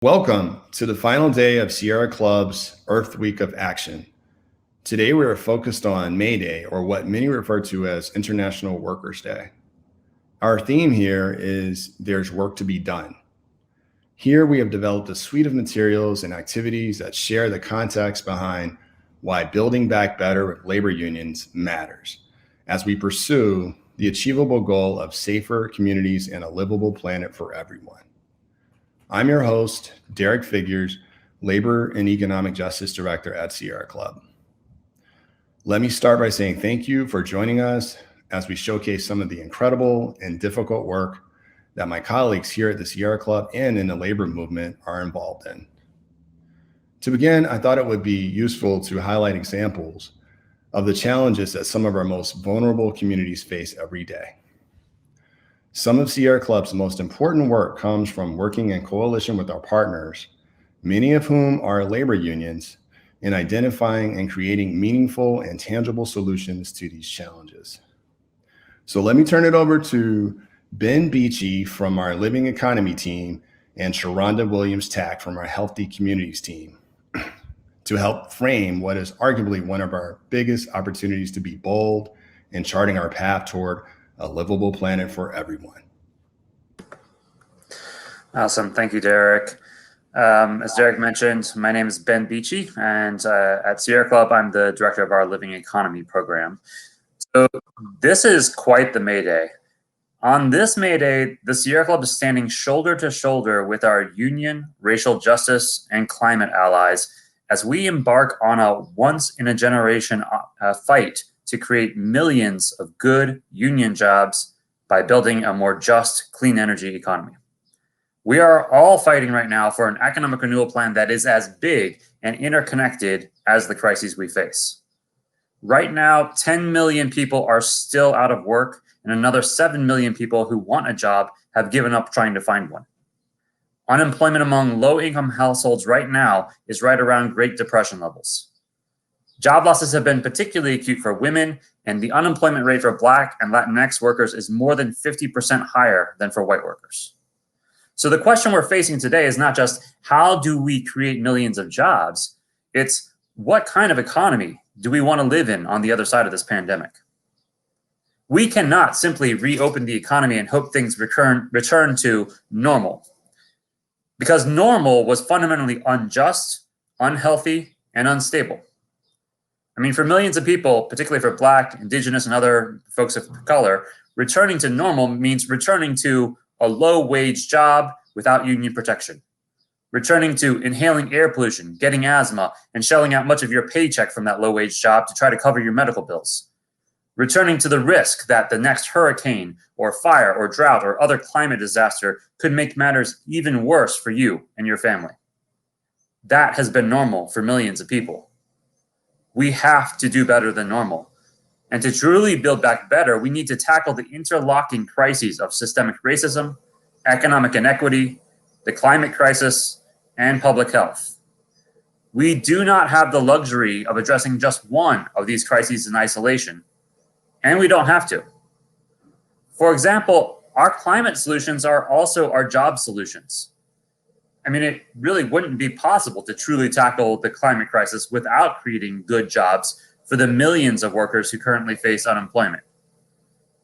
Welcome to the final day of Sierra Club's Earth Week of Action. Today we are focused on May Day, or what many refer to as International Workers' Day. Our theme here is There's Work to Be Done. Here we have developed a suite of materials and activities that share the context behind why building back better with labor unions matters, as we pursue the achievable goal of safer communities and a livable planet for everyone. I'm your host, Derrick, Labor and Economic Justice Director at Sierra Club. Let me start by saying thank you for joining us as we showcase some of the incredible and difficult work that my colleagues here at the Sierra Club and in the labor movement are involved in. To begin, I thought it would be useful to highlight examples of the challenges that some of our most vulnerable communities face every day. Some of Sierra Club's most important work comes from working in coalition with our partners, many of whom are labor unions, in identifying and creating meaningful and tangible solutions to these challenges. So let me turn it over to Beachy from our Living Economy team and Sharonda Williams-Tack from our Healthy Communities team to help frame what is arguably one of our biggest opportunities to be bold in charting our path toward a livable planet for everyone. Awesome. Thank you, Derrick. As Derrick mentioned, my name is Beachy, and at Sierra Club, I'm the director of our Living Economy program. So this is quite the May Day. On this May Day, the Sierra Club is standing shoulder to shoulder with our union, racial justice, and climate allies as we embark on a once-in-a-generation fight to create millions of good union jobs by building a more just, clean energy economy. We are all fighting right now for an economic renewal plan that is as big and interconnected as the crises we face. Right now, 10 million people are still out of work, and another 7 million people who want a job have given up trying to find one. Unemployment among low-income households right now is right around Great Depression levels. Job losses have been particularly acute for women, and the unemployment rate for Black and Latinx workers is more than 50% higher than for white workers. So the question we're facing today is not just how do we create millions of jobs, it's what kind of economy do we want to live in on the other side of this pandemic? We cannot simply reopen the economy and hope things return to normal, because normal was fundamentally unjust, unhealthy, and unstable. I mean, for millions of people, particularly for Black, Indigenous, and other folks of color, returning to normal means returning to a low-wage job without union protection, returning to inhaling air pollution, getting asthma, and shelling out much of your paycheck from that low-wage job to try to cover your medical bills, returning to the risk that the next hurricane or fire or drought or other climate disaster could make matters even worse for you and your family. That has been normal for millions of people. We have to do better than normal. And to truly build back better, we need to tackle the interlocking crises of systemic racism, economic inequity, the climate crisis, and public health. We do not have the luxury of addressing just one of these crises in isolation, and we don't have to. For example, our climate solutions are also our job solutions. I mean, it really wouldn't be possible to truly tackle the climate crisis without creating good jobs for the millions of workers who currently face unemployment.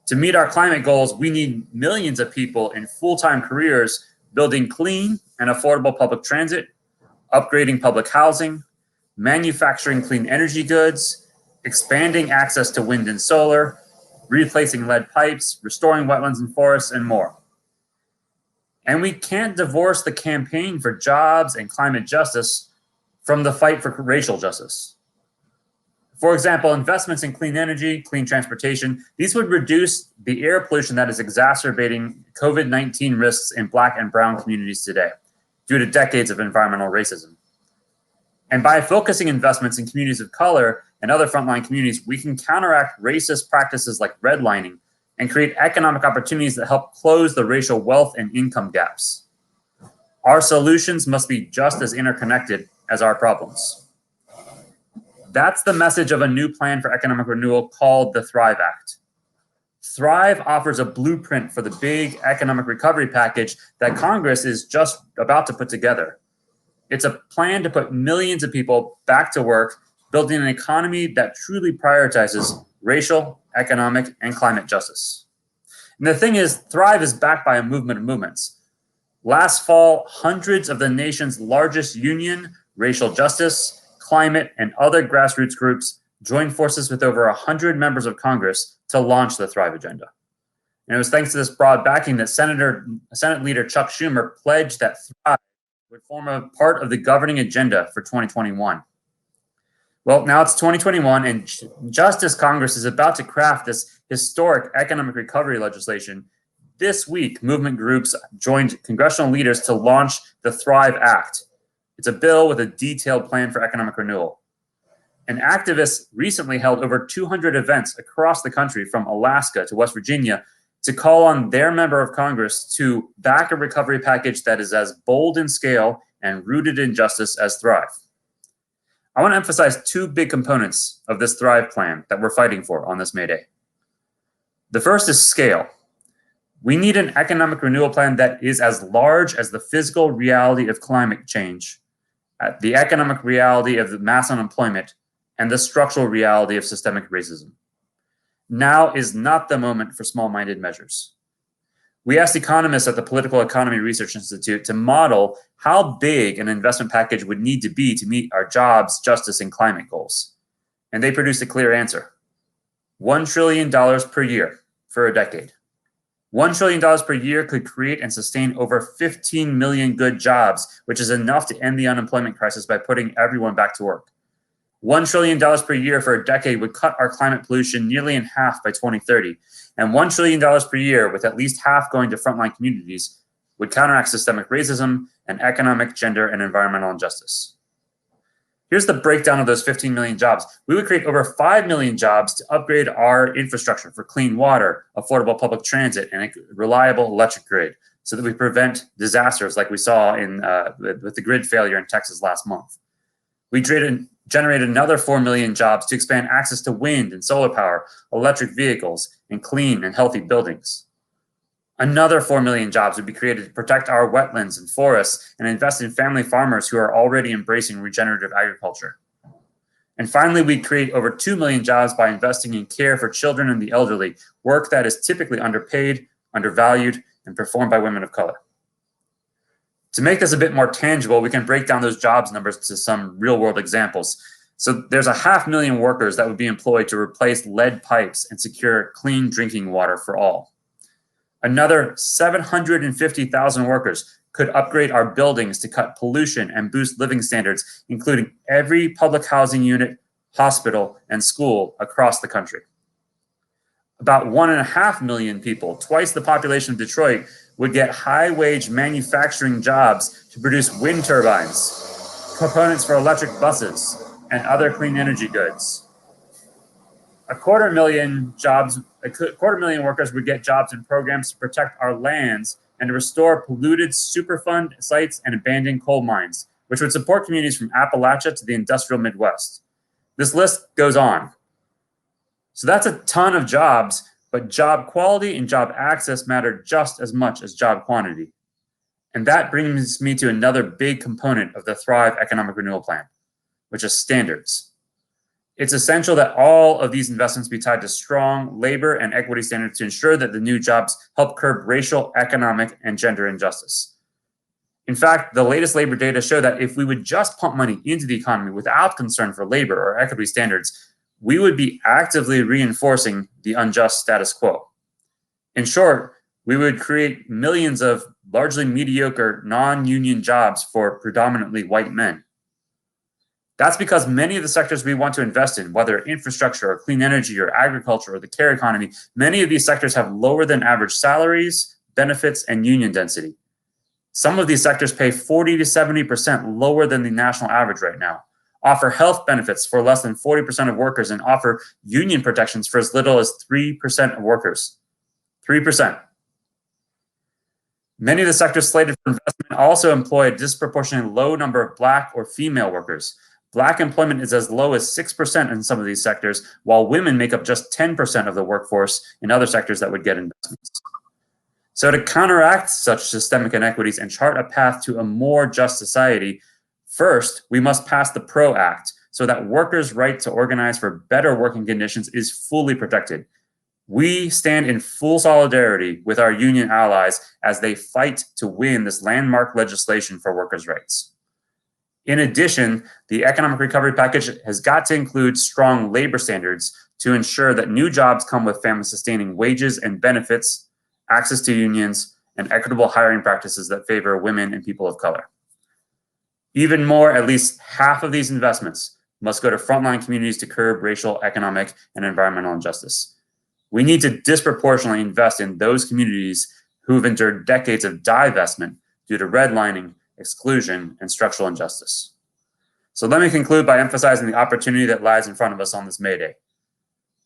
To meet our climate goals, we need millions of people in full-time careers building clean and affordable public transit, upgrading public housing, manufacturing clean energy goods, expanding access to wind and solar, replacing lead pipes, restoring wetlands and forests, and more. And we can't divorce the campaign for jobs and climate justice from the fight for racial justice. For example, investments in clean energy, clean transportation, these would reduce the air pollution that is exacerbating COVID-19 risks in Black and brown communities today due to decades of environmental racism. And by focusing investments in communities of color and other frontline communities, we can counteract racist practices like redlining and create economic opportunities that help close the racial wealth and income gaps. Our solutions must be just as interconnected as our problems. That's the message of a new plan for economic renewal called the Thrive Act. Thrive offers a blueprint for the big economic recovery package that Congress is just about to put together. It's a plan to put millions of people back to work, building an economy that truly prioritizes racial, economic, and climate justice. And the thing is, Thrive is backed by a movement of movements. Last fall, hundreds of the nation's largest union, racial justice, climate, and other grassroots groups joined forces with over 100 members of Congress to launch the Thrive Agenda. And it was thanks to this broad backing that Senate Leader Chuck Schumer pledged that Thrive would form a part of the governing agenda for 2021. Well, now it's 2021, and just as Congress is about to craft this historic economic recovery legislation, this week, movement groups joined congressional leaders to launch the Thrive Act. It's a bill with a detailed plan for economic renewal. And activists recently held over 200 events across the country, from Alaska to West Virginia, to call on their member of Congress to back a recovery package that is as bold in scale and rooted in justice as Thrive. I want to emphasize two big components of this Thrive plan that we're fighting for on this May Day. The first is scale. We need an economic renewal plan that is as large as the physical reality of climate change, the economic reality of the mass unemployment, and the structural reality of systemic racism. Now is not the moment for small-minded measures. We asked economists at the Political Economy Research Institute to model how big an investment package would need to be to meet our jobs, justice, and climate goals. And they produced a clear answer: $1 trillion per year for a decade. $1 trillion per year could create and sustain over 15 million good jobs, which is enough to end the unemployment crisis by putting everyone back to work. $1 trillion per year for a decade would cut our climate pollution nearly in half by 2030. And $1 trillion per year, with at least half going to frontline communities, would counteract systemic racism and economic, gender, and environmental injustice. Here's the breakdown of those 15 million jobs. We would create over 5 million jobs to upgrade our infrastructure for clean water, affordable public transit, and a reliable electric grid, so that we prevent disasters like we saw with the grid failure in Texas last month. We generate another 4 million jobs to expand access to wind and solar power, electric vehicles, and clean and healthy buildings. Another 4 million jobs would be created to protect our wetlands and forests and invest in family farmers who are already embracing regenerative agriculture. And finally, we'd create over 2 million jobs by investing in care for children and the elderly, work that is typically underpaid, undervalued, and performed by women of color. To make this a bit more tangible, we can break down those jobs numbers to some real-world examples. So there's 500,000 workers that would be employed to replace lead pipes and secure clean drinking water for all. Another 750,000 workers could upgrade our buildings to cut pollution and boost living standards, including every public housing unit, hospital, and school across the country. About 1.5 million people, twice the population of Detroit, would get high-wage manufacturing jobs to produce wind turbines, components for electric buses, and other clean energy goods. A quarter million workers would get jobs in programs to protect our lands and to restore polluted Superfund sites and abandoned coal mines, which would support communities from Appalachia to the industrial Midwest. This list goes on. So that's a ton of jobs, but job quality and job access matter just as much as job quantity. And that brings me to another big component of the Thrive Economic Renewal Plan, which is standards. It's essential that all of these investments be tied to strong labor and equity standards to ensure that the new jobs help curb racial, economic, and gender injustice. In fact, the latest labor data show that if we would just pump money into the economy without concern for labor or equity standards, we would be actively reinforcing the unjust status quo. In short, we would create millions of largely mediocre non-union jobs for predominantly white men. That's because many of the sectors we want to invest in, whether infrastructure or clean energy or agriculture or the care economy, many of these sectors have lower than average salaries, benefits, and union density. Some of these sectors pay 40 to 70% lower than the national average right now, offer health benefits for less than 40% of workers, and offer union protections for as little as 3% of workers. 3%. Many of the sectors slated for investment also employ a disproportionately low number of Black or female workers. Black employment is as low as 6% in some of these sectors, while women make up just 10% of the workforce in other sectors that would get investments. So to counteract such systemic inequities and chart a path to a more just society, First, we must pass the PRO Act so that workers' right to organize for better working conditions is fully protected. We stand in full solidarity with our union allies as they fight to win this landmark legislation for workers' rights. In addition, the economic recovery package has got to include strong labor standards to ensure that new jobs come with family-sustaining wages and benefits, access to unions, and equitable hiring practices that favor women and people of color. Even more, at least half of these investments must go to frontline communities to curb racial, economic, and environmental injustice. We need to disproportionately invest in those communities who have endured decades of divestment due to redlining, exclusion, and structural injustice. So let me conclude by emphasizing the opportunity that lies in front of us on this May Day.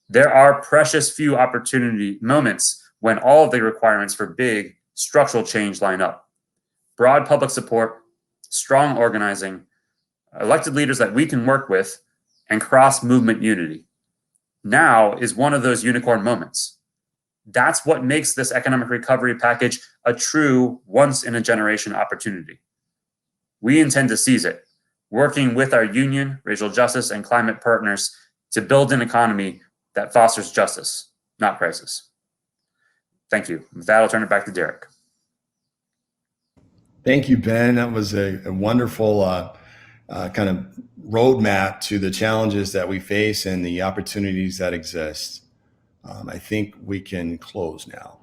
There are precious few opportunity moments when all of the requirements for big structural change line up. Broad public support, strong organizing, elected leaders that we can work with, and cross-movement unity. Now is one of those unicorn moments. That's what makes this economic recovery package a true once-in-a-generation opportunity. We intend to seize it, working with our union, racial justice, and climate partners to build an economy that fosters justice, not crisis. Thank you. With that, I'll turn it back to Derrick. Thank you, Ben. That was a wonderful kind of roadmap to the challenges that we face and the opportunities that exist. I think we can close now.